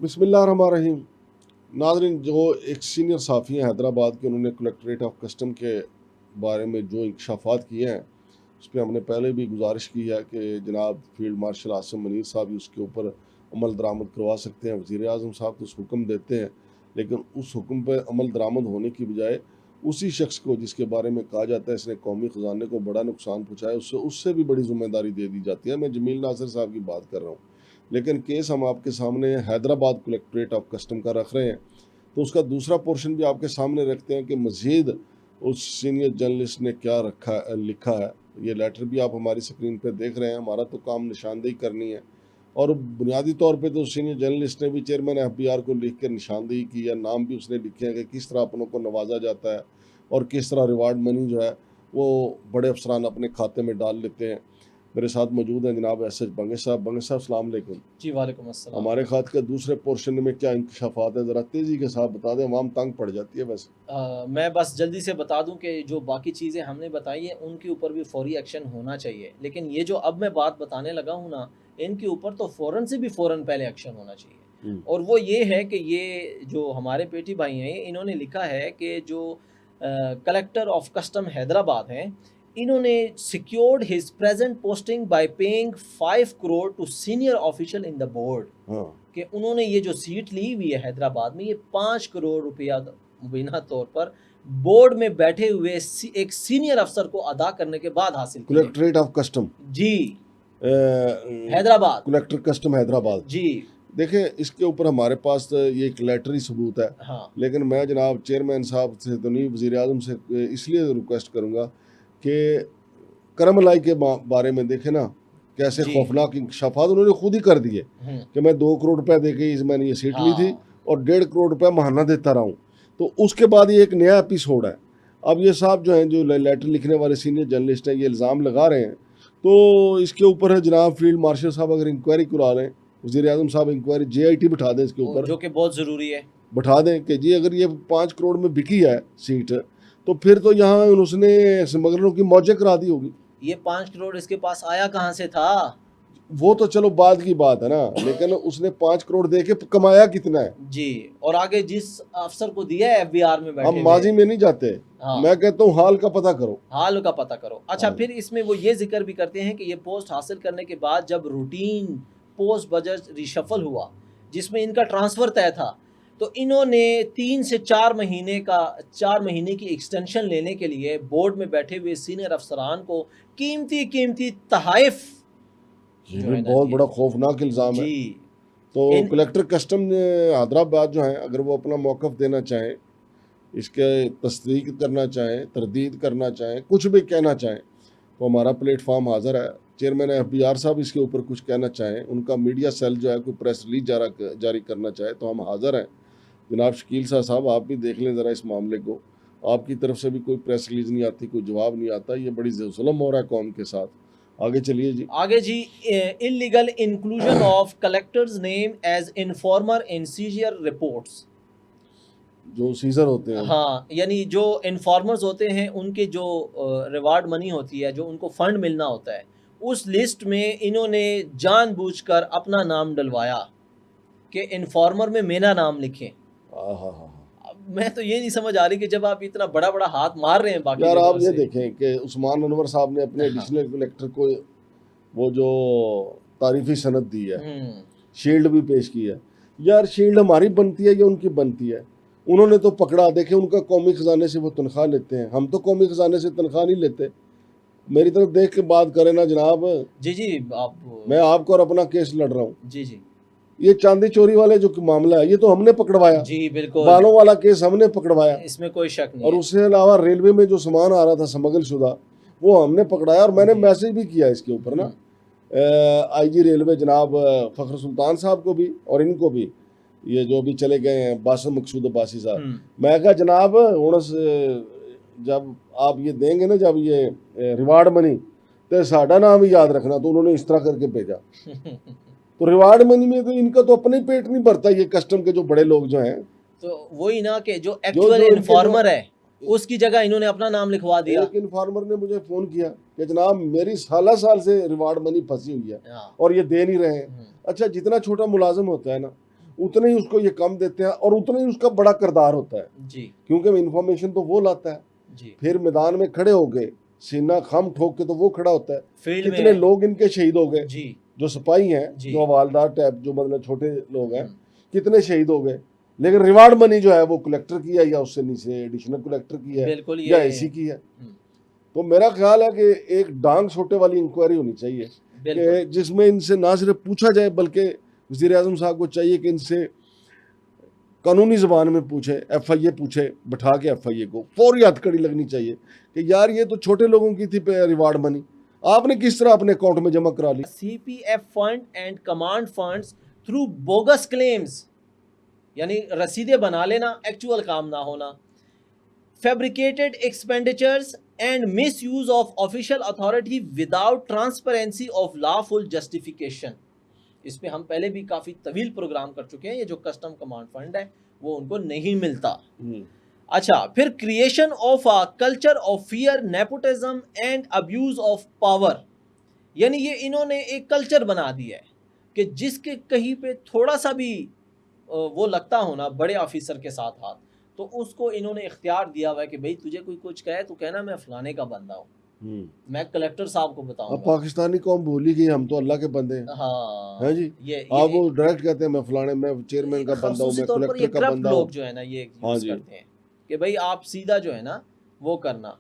बिस्मिल्लाहिर्रहमानिर्रहीम। नाज़रीन, जो एक सीनियर साफ़ी हैं हैदराबाद के, उन्होंने कलेक्ट्रेट ऑफ कस्टम के बारे में जो इंकशाफात किए हैं, उस पर हमने पहले भी गुजारिश की है कि जनाब फील्ड मार्शल आसिम मुनीर साहब ही उसके ऊपर अमल दरामद करवा सकते हैं। वज़ीर आज़म साहब तो उस हुक्म देते हैं, लेकिन उस हुक्म पर अमल दरामद होने की बजाय उसी शख्स को जिसके बारे में कहा जाता है इसने कौमी ख़जाने को बड़ा नुकसान पहुँचाया, उससे भी बड़ी ज़िम्मेदारी दे दी जाती है। मैं जमील नासिर साहब की बात कर रहा हूँ, लेकिन केस हम आपके सामने हैदराबाद कलेक्ट्रेट ऑफ कस्टम का रख रहे हैं, तो उसका दूसरा पोर्शन भी आपके सामने रखते हैं कि मज़ीद उस सीनियर जर्नलिस्ट ने क्या लिखा है। ये लेटर भी आप हमारी स्क्रीन पे देख रहे हैं। हमारा तो काम निशानदेही करनी है, और बुनियादी तौर पे तो सीनियर जर्नलिस्ट ने भी चेयरमैन FBI को लिख कर निशानदेही की है। नाम भी उसने लिखे हैं कि किस तरह अपनों को नवाजा जाता है और किस तरह रिवार्ड मनी जो है वो बड़े अफसरान अपने खाते में डाल लेते हैं। मेरे साथ मौजूद हैं जनाब एस एच बंगे साहब। बंगे साहब, अस्सलाम वालेकुम। जी वालेकुम अस्सलाम। हमारे खाते के दूसरे पोर्शन में क्या इंकशाफात है, ज़रा तेज़ी के साथ बता दें, आवाम तंग पड़ जाती है। वैसे मैं बस जल्दी से बता दूं कि जो बाकी चीज़ें हमने बताई हैं उनके ऊपर भी फौरी एक्शन होना चाहिए, लेकिन ये जो अब मैं बात बताने लगा हूँ ना, इनके ऊपर तो फ़ौरन से भी फ़ौरन पहले एक्शन होना चाहिए। और वो ये है कि ये जो हमारे पेटी भाई हैं, इन्होंने लिखा है कि जो कलेक्टर ऑफ कस्टम हैदराबाद हैं, इन्होंने secured his present posting by paying 5 crore to senior official in the board. कि उन्होंने ये जो सीट ली हुई है हैदराबाद में, ये 5 करोड़ रुपया मुबीना तौर पर बोर्ड में बैठे हुए एक सीनियर अफसर को अदा करने के बाद हासिल की। कलेक्ट्रेट ऑफ कस्टम जी, हैदराबाद, कलेक्टर कस्टम हैदराबाद जी। देखें, इसके ऊपर हमारे पास तो ये एक लेटरी सबूत है। हाँ। लेकिन मैं जनाब चेयरमैन साहब से तो नहीं, वज़ीर आज़म से इसलिए रिक्वेस्ट करूँगा कि करमलाई के बारे में देखें ना, कैसे खौफनाक इंकशाफात उन्होंने खुद ही कर दिए कि मैं 2 करोड़ रुपए दे के मैंने ये सीट ली थी और 1.5 करोड़ रुपए महाना देता रहा हूँ। तो उसके बाद ये एक नया एपिसोड है। अब ये साहब जो हैं, जो लेटर लिखने वाले सीनियर जर्नलिस्ट हैं, ये इल्ज़ाम लगा रहे हैं, तो इसके ऊपर है जनाब फील्ड मार्शल साहब अगर इंक्वायरी करा रहे हैं, वज़ीर आज़म साहब इंक्वायरी JIT बिठा दें इसके ऊपर, जो कि बहुत ज़रूरी है। बिठा दें कि जी अगर ये 5 करोड़ में बिकी है सीट, तो फिर तो यहाँ उसने स्मगलरों की मौजें करा दी होगी। ये 5 करोड़ इसके पास आया कहाँ से था? वो तो चलो बाद की बात है ना, लेकिन उसने 5 करोड़ दे के कमाया कितना है जी। और आगे जिस अफसर को दिया है FBR में बैठे, हम माजी में नहीं जाते। मैं कहता हूँ हाल का पता करो, हाल का पता करो। अच्छा, फिर इसमें वो ये जिक्र भी करते हैं कि ये पोस्ट हासिल करने के बाद जब रूटीन पोस्ट बजट रिशफल हुआ जिसमें इनका ट्रांसफ़र तय था, तो इन्होंने 3 से 4 महीने की एक्सटेंशन लेने के लिए बोर्ड में बैठे हुए सीनियर अफसरान को कीमती तहाइफ, बहुत बड़ा खौफनाक इल्ज़ाम है। तो कलेक्टर कस्टम हैदराबाद जो है, अगर वो अपना मौक़िफ़ देना चाहें, इसके तस्दीक करना चाहें, तरदीद करना चाहें, कुछ भी कहना चाहें, तो हमारा प्लेटफॉर्म हाज़िर है। चेयरमैन FBR साहब इसके ऊपर कुछ कहना चाहें, उनका मीडिया सेल जो है कोई प्रेस रिलीज जारी करना चाहे, तो हम हाज़िर हैं। जनाब शकील साहब, आप भी देख लें ज़रा इस मामले को। आपकी तरफ से भी कोई प्रेस रिलीज नहीं आती, कोई जवाब नहीं आता, ये बड़ी जुल्म हो रहा है कौम के साथ। आगे चलिए जी। आगे जी, illegal inclusion of collectors name as informer in seizure reports. जो सीजर होते हैं, हाँ, यानी जो इन्फॉर्मर्स होते हैं उनके जो रिवार्ड मनी होती है, जो उनको फंड मिलना होता है, उस लिस्ट में इन्होंने जानबूझकर अपना नाम डलवाया कि इन्फॉर्मर में मेरा नाम लिखें। मैं तो ये नहीं समझ आ रही कि जब आप इतना बड़ा हाथ मार रहे हैं बाकी यार, आप ये देखें कि उस्मान अनवर साहब ने अपने एडिशनल कलेक्टर को वो जो तारीफी सनद दी है, शील्ड भी पेश की है। यार, शील्ड हमारी बनती है या उनकी बनती है? उन्होंने तो पकड़ा, देखे उनका कौमी खजाने से वो तनख्वाह लेते हैं, हम तो कौमी खजाने से तनख्वाह नहीं लेते। मेरी तरफ देख के बात करें ना जनाब। जी, मैं आपको और अपना केस लड़ रहा हूँ। जी। ये चांदी चोरी वाले जो मामला है, ये तो हमने पकड़वाया। जी बिल्कुल, बालों वाला केस हमने पकड़वाया, इसमें कोई शक नहीं। और उसके अलावा रेलवे में जो सामान आ रहा था स्मगल शुदा, वो हमने पकड़ाया, और मैंने मैसेज भी किया इसके ऊपर ना IG रेलवे जनाब फ़खर सुल्तान साहब को भी और इनको भी, ये जो भी चले गए हैं बासम मकसूद अब्बासी साहब। मैं कहा जनाब हूँ जब आप ये देंगे ना, जब ये रिवार्ड मनी, तो साडा नाम ही याद रखना। तो उन्होंने इस तरह करके भेजा। तो रिवार्ड मनी में तो इनका तो अपने पेट नहीं भरता, ये कस्टम के जो बड़े लोग जो हैं। तो वही ना कि जो एक्चुअल इन्फॉर्मर है उसकी जगह इन्होंने अपना नाम लिखवा दिया। एक इन्फॉर्मर ने मुझे फ़ोन किया कि जनाब मेरी साल से रिवार्ड मनी फंसी हुई है और ये दे नहीं रहे हैं। अच्छा, जितना छोटा मुलाजिम होता है ना, उतने ही उसको ये कम देते हैं और उतना ही उसका बड़ा किरदार होता है, जी क्योंकि इंफॉर्मेशन तो वो लाता है। जी फिर मैदान में खड़े हो गए, सीना खम ठोक के तो वो खड़ा होता है। फील्ड कितने में लोग इनके शहीद हो गए, जी जो सिपाही हैं, जी जो हवालदार टाइप, जो मतलब छोटे लोग हैं, हम्म, कितने शहीद हो गए। लेकिन रिवार्ड मनी जो है वो कलेक्टर की है, या उससे नीचे एडिशनल कलेक्टर की है, बिल्कुल या ये एसी की है। हम्म, तो मेरा ख्याल है कि एक डांग छोटे वाली इंक्वायरी होनी चाहिए, बिल्कुल कि जिसमें इनसे ना सिर्फ पूछा जाए, बल्कि वज़ीर आज़म साहब को चाहिए कि इनसे कानूनी ज़बान में पूछे, FIA पूछे, बैठा के FIA को फौरी हथकड़ी लगनी चाहिए कि यार ये तो छोटे लोगों की थी रिवार्ड मनी, आपने किस तरह अपने अकाउंट में जमा करा ली। CPF fund and command funds through bogus claims, यानी रसीदें बना लेना, एक्चुअल काम ना होना, fabricated expenditures and miss use of official authority without transparency of lawful justification. इस पे हम पहले भी काफ़ी तवील प्रोग्राम कर चुके हैं। ये जो कस्टम कमांड फंड है वो उनको नहीं मिलता। अच्छा, फिर creation of a culture of fear, nepotism and abuse of power, यानी ये इन्होंने एक कल्चर बना दिया है कि जिसके कहीं पे थोड़ा सा भी वो लगता हो ना बड़े ऑफिसर के साथ हाथ, तो उसको इन्होंने इख्तियार दिया हुआ है कि भाई तुझे कोई कुछ कहे तो कहना मैं फलाने का बंदा हूँ, मैं कलेक्टर साहब को अब बताऊंगा। पाकिस्तानी कौम भूल ही गई, हम तो अल्लाह के बंदे हैं। हाँ हैं जी, ये आप वो डायरेक्ट कहते हैं मैं फलाने, मैं चेयरमैन का बंदा हूँ, खासूसी मैं तौर पर ये कलेक्टर का करप्ट बंदा लोग हूँ। जो है ना ये हाँ यूज जी, करते हैं कि भाई आप सीधा जो है ना वो करना।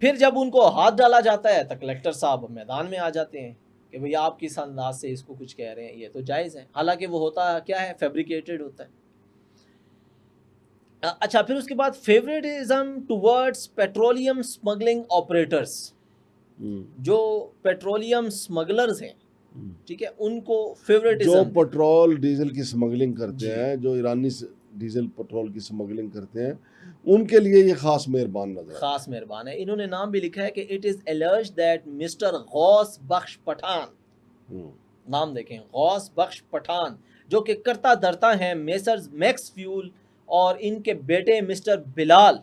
फिर जब उनको हाथ डाला जाता है तो कलेक्टर साहब मैदान में आ जाते हैं कि भैया आप किस अंदाज से इसको कुछ कह रहे हैं, ये तो जायज़ है, हालांकि वो होता क्या है, फैब्रिकेटेड होता है। अच्छा, फिर उसके बाद favouritism towards petroleum smuggling operators, जो पेट्रोलियम स्मगलर्स हैं, ठीक है, उनको जो फेवरेटिज्म पेट्रोल डीजल की स्मगलिंग करते जी हैं, जो ईरानी डीजल पेट्रोल की स्मगलिंग करते हैं, उनके लिए ये खास मेहरबान नजर आता खास मेहरबान है। इन्होंने नाम भी लिखा है कि it is alleged that mister Ghaus Bakhsh Pathan, है। नाम देखें, गौस बख्श पठान, जो कि करता धरता हैं मेसर्स मैक्स फ्यूल और इनके बेटे mister Bilal,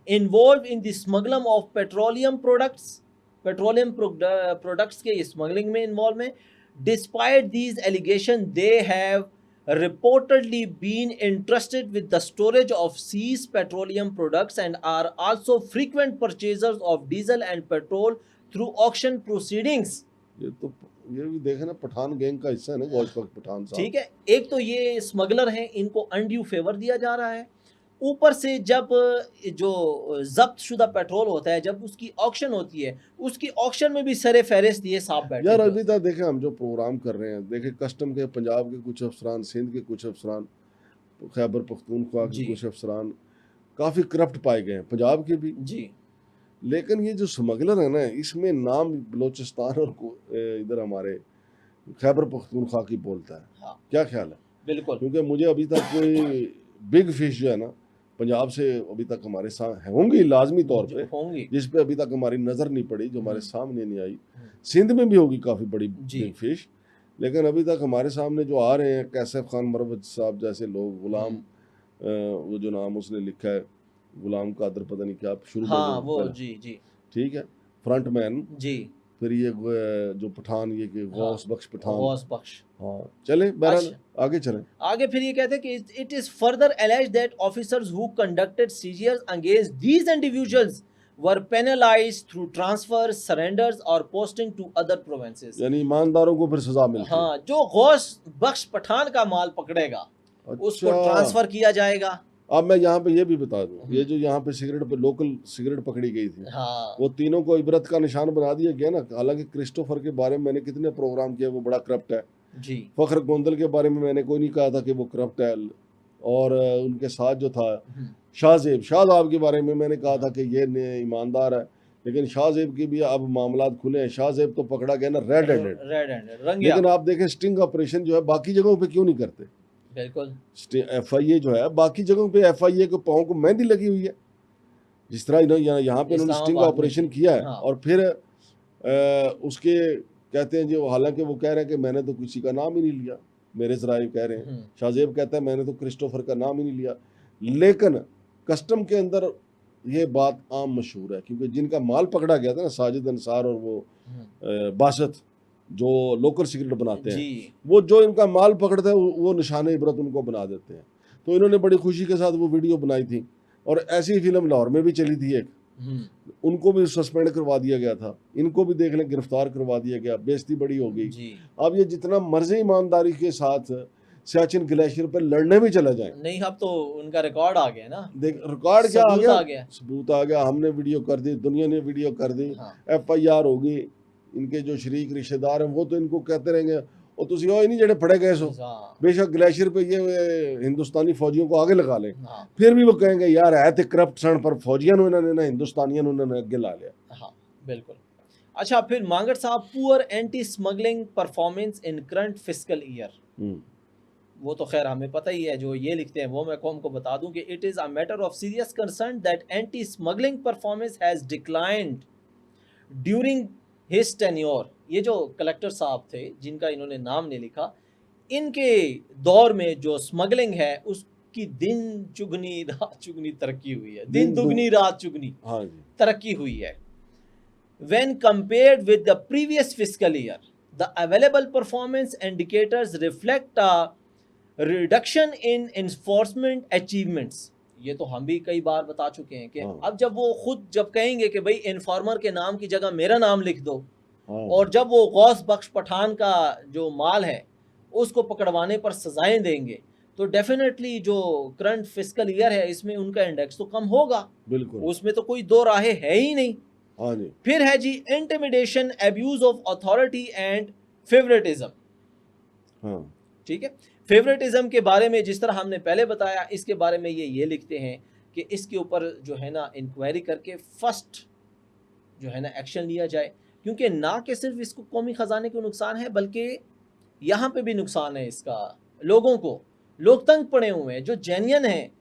involve in the smuggling of petroleum products, petroleum products के स्मगलिंग में इन्वॉल्व हैं। Despite these allegation they have reportedly been entrusted with the storage of seized petroleum products and are also frequent purchasers of diesel and petrol through auction proceedings। ये तो ये भी देखे ना, Pathan gang का हिस्सा है ना गौस बख्श पठान साहब। ठीक है, एक तो ये स्मगलर हैं, इनको अनड्यू फेवर दिया जा रहा है, ऊपर से जब जो जब्त शुदा पेट्रोल होता है जब उसकी ऑक्शन होती है, उसकी ऑक्शन में भी सरे फहरिस्त ये साहब बैठे यार हुए अभी तक देखे हम जो प्रोग्राम कर रहे हैं, देखे कस्टम के पंजाब के कुछ अफसरान, सिंध के कुछ अफसरान, खैबर पख्तूनख्वा के जी कुछ अफसरान काफ़ी करप्ट पाए गए हैं, पंजाब के भी। जी। लेकिन ये जो स्मगलर है ना, इसमें नाम बलोचिस्तान और इधर हमारे खैबर पख्तूनख्वा की बोलता है। हाँ क्या ख्याल है? बिल्कुल क्योंकि मुझे अभी तक कोई बिग फिश जो है ना पंजाब से अभी तक हमारे साथ होंगी लाजमी तौर पे, होंगी जिस पे अभी तक हमारी नज़र नहीं पड़ी, जो हमारे सामने नहीं आई। हम्म। सिंध में भी होगी काफ़ी बड़ी जी। बिग फिश, लेकिन अभी तक हमारे सामने जो आ रहे हैं, कैसफ खान मरवत साहब जैसे लोग, गुलाम वो जो नाम उसने लिखा है, गुलाम कादर, पता नहीं क्या शुरू में हाँ जो वो पहला, जी जी ठीक है, फ्रंट मैन। जी फिर ये जो पठान, ये कि गौस बख्श पठान। गौस बख्श। हाँ चले, बहरहाल अच्छा। आगे चलें। आगे फिर ये कहते हैं कि it is further alleged that officers who conducted seizures against these individuals were penalised through transfer, surrenders और पोस्टिंग टू अदर प्रोविंसेस। यानी ईमानदारों को फिर सजा मिलती है। हाँ, जो गौस बख्श पठान का माल पकड़ेगा उसको ट्रांसफर किया जाएगा। अब मैं यहाँ पे ये भी बता दूं, ये जो यहाँ पे सिगरेट पे लोकल सिगरेट पकड़ी गई थी, हाँ वो तीनों को इबरत का निशान बना दिया गया ना। हालांकि क्रिस्टोफर के बारे में मैंने कितने प्रोग्राम किए, वो बड़ा करप्ट है। जी। फखर गोंदल के बारे में मैंने कोई नहीं कहा था कि वो करप्ट है। और उनके साथ जो था शाहजेब, शाहजाब के बारे में मैंने कहा था कि ये ईमानदार है, लेकिन शाहजेब की भी अब मामलात खुले हैं। शाहजेब तो पकड़ा गया ना रेड हैंडेड, लेकिन आप देखें स्टिंग ऑपरेशन जो है बाकी जगहों पे क्यों नहीं करते? बिल्कुल। FIA जो है बाकी जगहों पे FIA के पाँव को मेहंदी लगी हुई है, जिस तरह यहाँ पे उन्होंने स्टिंग ऑपरेशन किया है। हाँ। और फिर उसके कहते हैं जो, हालांकि वो कह रहे हैं कि मैंने तो किसी का नाम ही नहीं लिया, मेरे जराए कह रहे हैं। शाहजेब कहता है मैंने तो क्रिस्टोफर का नाम ही नहीं लिया। लेकिन कस्टम के अंदर ये बात आम मशहूर है, क्योंकि जिनका माल पकड़ा गया था ना, साजिद अंसार और वो बासत, जो लोकल सिगरेट बनाते हैं, जी वो जो इनका माल पकड़ते हैं वो निशान इबरत उनको बना देते हैं। तो इन्होंने बड़ी खुशी के साथ वो वीडियो बनाई थी, और ऐसी फिल्म लाहौर में भी चली थी एक, उनको भी सस्पेंड करवा दिया गया था, इनको भी देख लें गिरफ्तार करवा दिया गया, बेइज्जती बड़ी हो गई। जी अब ये जितना मर्जी ईमानदारी के साथ सियाचिन ग्लेशियर पर लड़ने भी चला जाए, नहीं, अब तो उनका रिकॉर्ड आ गया ना, देख रिकॉर्ड क्या आ सबूत गया, आ गया। सबूत आ गया, हमने वीडियो कर दी, दुनिया ने वीडियो कर दी, हाँ FIR होगी, इनके जो शरीक रिश्तेदार हैं वो तो इनको कहते रहेंगे और तुसी हो ही नहीं जड़े फड़े गए सो। हाँ बेशक ग्लेशियर पे ये हिंदुस्तानी फौजियों को आगे लगा लें, हाँ फिर भी वो कहेंगे यार है तो करप्ट सन, पर फौजियों ने इन्होंने ना हिंदुस्तानियों ने उन्होंने आगे ला लिया। हाँ बिल्कुल। अच्छा, फिर मांगड़ साहब, poor anti smuggling performance in current fiscal year, वो तो खैर हमें पता ही है, जो ये लिखते हैं वो मैं कौम को बता दूं कि it is a matter of serious concern that anti smuggling performance has declined during his tenure. ये जो कलेक्टर साहब थे जिनका इन्होंने नाम नहीं लिखा, इनके दौर में जो स्मगलिंग है उसकी दिन चुगनी रात चुगनी तरक्की हुई है, दिन दुगनी रात चुगनी हाँ जी, तरक्की हुई है। When compared with the previous fiscal year, the available performance indicators reflect a reduction in enforcement achievements. ये तो हम भी कई बार बता चुके हैं कि हाँ। अब जब वो खुद जब कहेंगे कि भाई इन्फॉर्मर के नाम की जगह मेरा नाम लिख दो, हाँ और जब वो गौस बख्श पठान का जो माल है उसको पकड़वाने पर सजाएं देंगे, तो डेफिनेटली जो करंट फिस्कल ईयर है इसमें उनका इंडेक्स तो कम होगा, बिल्कुल, उसमें तो कोई दो राहे है ही नहीं। हाँ जी, फिर है जी intimidation, abuse of authority and favouritism. हाँ ठीक है, फेवरेटिज्म के बारे में जिस तरह हमने पहले बताया, इसके बारे में ये लिखते हैं कि इसके ऊपर जो है ना इंक्वायरी करके फर्स्ट जो है ना एक्शन लिया जाए, क्योंकि ना कि सिर्फ इसको कौमी ख़जाने को नुकसान है बल्कि यहाँ पे भी नुकसान है इसका लोगों को। लोग तंग पड़े हुए हैं, जो जेन्युइन हैं,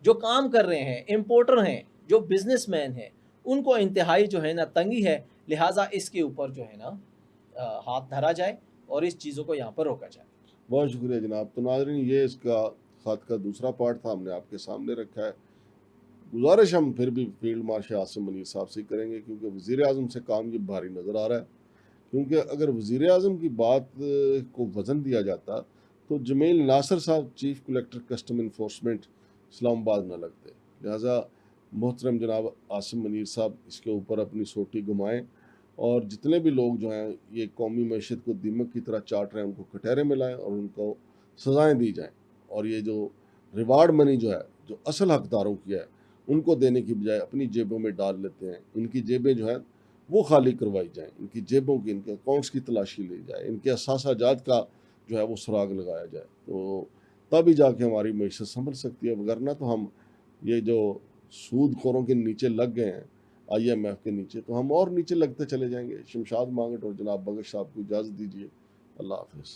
जो काम कर रहे हैं, इम्पोर्टर हैं, जो बिजनेसमैन हैं, उनको इंतहाई जो है ना तंगी है। लिहाजा इसके ऊपर जो है ना हाथ धरा जाए और इस चीज़ों को यहाँ पर रोका जाए। बहुत शुक्रिया जनाब। तो नाज़रीन, ये इसका ख़त का दूसरा पार्ट था, हमने आपके सामने रखा है। गुजारिश हम फिर भी फील्ड मार्शल आसिम मुनीर साहब से करेंगे, क्योंकि वज़ीर आज़म से काम ये भारी नज़र आ रहा है। क्योंकि अगर वज़ीर आज़म की बात को वज़न दिया जाता तो जमील नासिर साहब chief collector custom enforcement Islamabad न लगते। लिहाजा मोहतरम जनाब आसिम मुनीर साहब इसके ऊपर अपनी सोटी घुमाएँ, और जितने भी लोग जो हैं ये कौमी मैशत को दीमक की तरह चाट रहे हैं उनको कटहरे में लाएँ और उनको सज़ाएँ दी जाएँ। और ये जो रिवार्ड मनी जो है, जो असल हकदारों की है, उनको देने की बजाय अपनी जेबों में डाल लेते हैं। इनकी जेबें जो हैं वो खाली करवाई जाएँ, इनकी जेबों की, इनके अकाउंट्स की तलाशी ली जाए, इनके असासाजात का जो है वो सुराग लगाया जाए, तो तभी जाके हमारी मैशत संभल सकती है। वगरना तो हम ये जो सूदखोरों के नीचे लग गए हैं, IMF के नीचे, तो हम और नीचे लगते चले जाएंगे। शमशाद मांगट और जनाब बख्श साहब को इजाज़त दीजिए। अल्लाह हाफ़िज़।